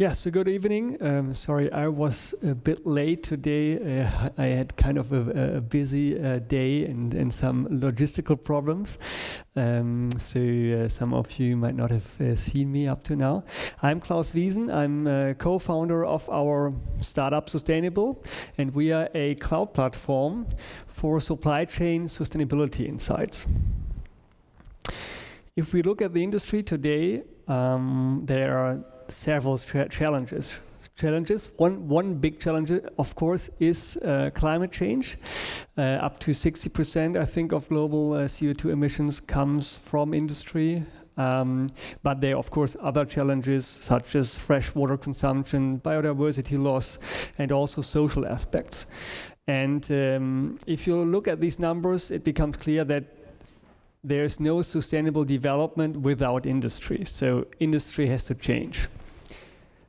Yeah, so good evening. Sorry, I was a bit late today. I had kind of a busy day and some logistical problems. So some of you might not have seen me up to now. I'm Klaus Wiesen. I'm co-founder of our startup Sustainabill, and we are a cloud platform for supply chain sustainability insights. If we look at the industry today, there are several challenges. One big challenge, of course, is climate change. Up to 60%, I think, of global CO2 emissions comes from industry. But there are, of course, other challenges such as fresh water consumption, biodiversity loss, and also social aspects. And if you look at these numbers, it becomes clear that there's no sustainable development without industry. So industry has to change.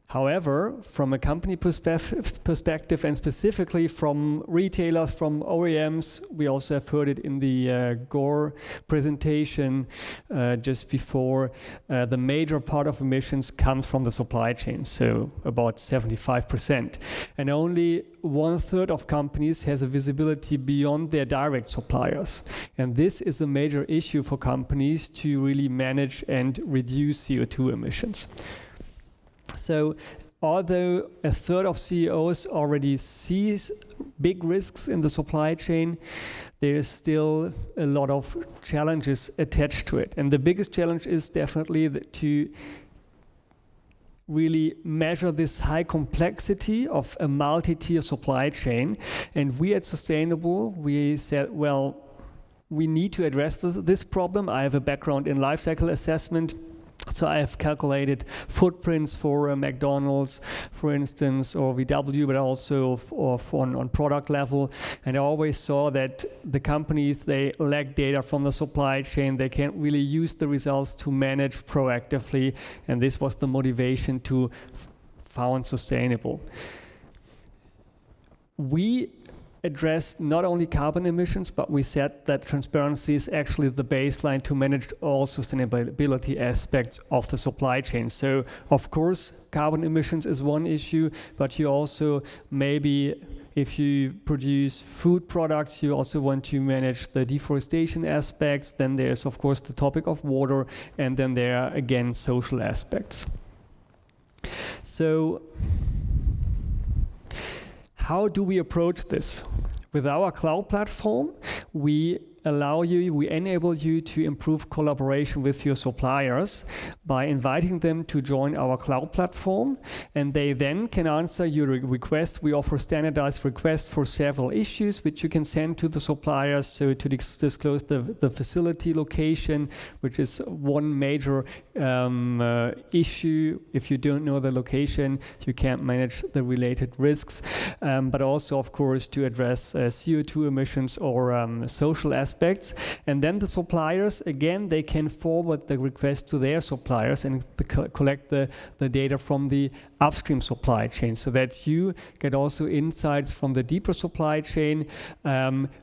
However, from a company perspective and specifically from retailers, from OEMs, we also have heard it in the Gore presentation just before, the major part of emissions comes from the supply chain, so about 75%. And only 1/3 of companies has a visibility beyond their direct suppliers. And this is a major issue for companies to really manage and reduce CO2 emissions. So although 1/3 of CEOs already sees big risks in the supply chain, there is still a lot of challenges attached to it. And the biggest challenge is definitely to really measure this high complexity of a multi-tier supply chain. And we at Sustainabill, we said, well, we need to address this problem. I have a background in life cycle assessment. So I have calculated footprints for McDonald's, for instance, or VW, but also on product level. And I always saw that the companies, they lack data from the supply chain. They can't really use the results to manage proactively. And this was the motivation to found Sustainabill. We addressed not only carbon emissions, but we said that transparency is actually the baseline to manage all sustainability aspects of the supply chain. So, of course, carbon emissions is one issue, but you also maybe, if you produce food products, you also want to manage the deforestation aspects. Then there's, of course, the topic of water, and then there are, again, social aspects. So, how do we approach this? With our cloud platform, we enable you to improve collaboration with your suppliers by inviting them to join our cloud platform, and they then can answer your request. We offer standardized requests for several issues which you can send to the suppliers. So to disclose the facility location, which is one major issue. If you don't know the location, you can't manage the related risks, but also, of course, to address CO2 emissions or social aspects. And then the suppliers, again, they can forward the request to their suppliers and collect the data from the upstream supply chain, so that you get also insights from the deeper supply chain.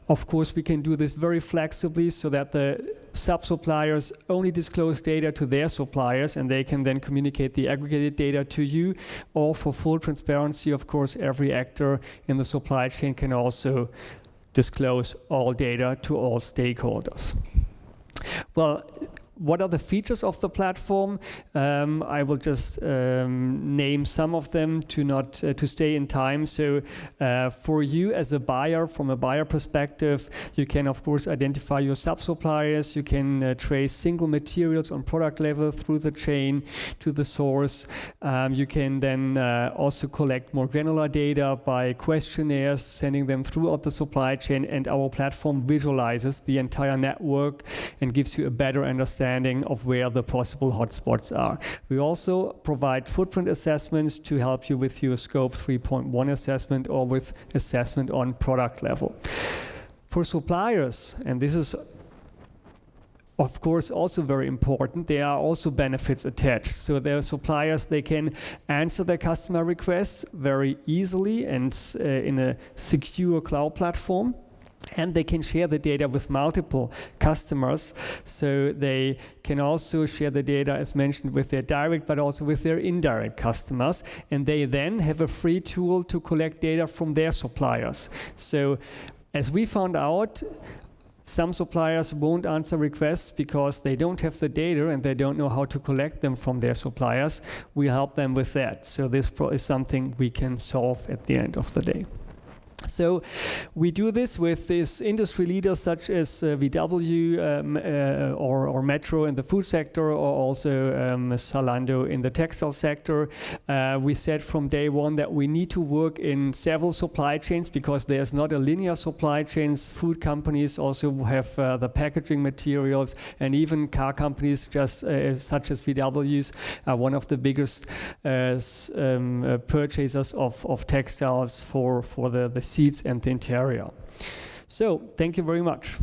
Of course, we can do this very flexibly so that the sub-suppliers only disclose data to their suppliers, and they can then communicate the aggregated data to you. Or for full transparency, of course, every actor in the supply chain can also disclose all data to all stakeholders. Well, what are the features of the platform? I will just name some of them to stay in time. So for you as a buyer, from a buyer perspective, you can of course identify your sub-suppliers. You can trace single materials on product level through the chain to the source. You can then also collect more granular data by questionnaires, sending them throughout the supply chain, and our platform visualizes the entire network and gives you a better understanding of where the possible hotspots are. We also provide footprint assessments to help you with your Scope 3.1 assessment or with assessment on product level. For suppliers, and this is of course also very important, there are also benefits attached. So their suppliers, they can answer their customer requests very easily and in a secure cloud platform. And they can share the data with multiple customers. So they can also share the data, as mentioned, with their direct, but also with their indirect customers. And they then have a free tool to collect data from their suppliers. So as we found out, some suppliers won't answer requests because they don't have the data and they don't know how to collect them from their suppliers. We help them with that. So this is something we can solve at the end of the day. So we do this with these industry leaders such as VW or Metro in the food sector, or also Zalando in the textile sector. We said from day one that we need to work in several supply chains because there's not a linear supply chains. Food companies also have the packaging materials, and even car companies just such as VW's are one of the biggest purchasers of textiles for the seats and the interior. So thank you very much.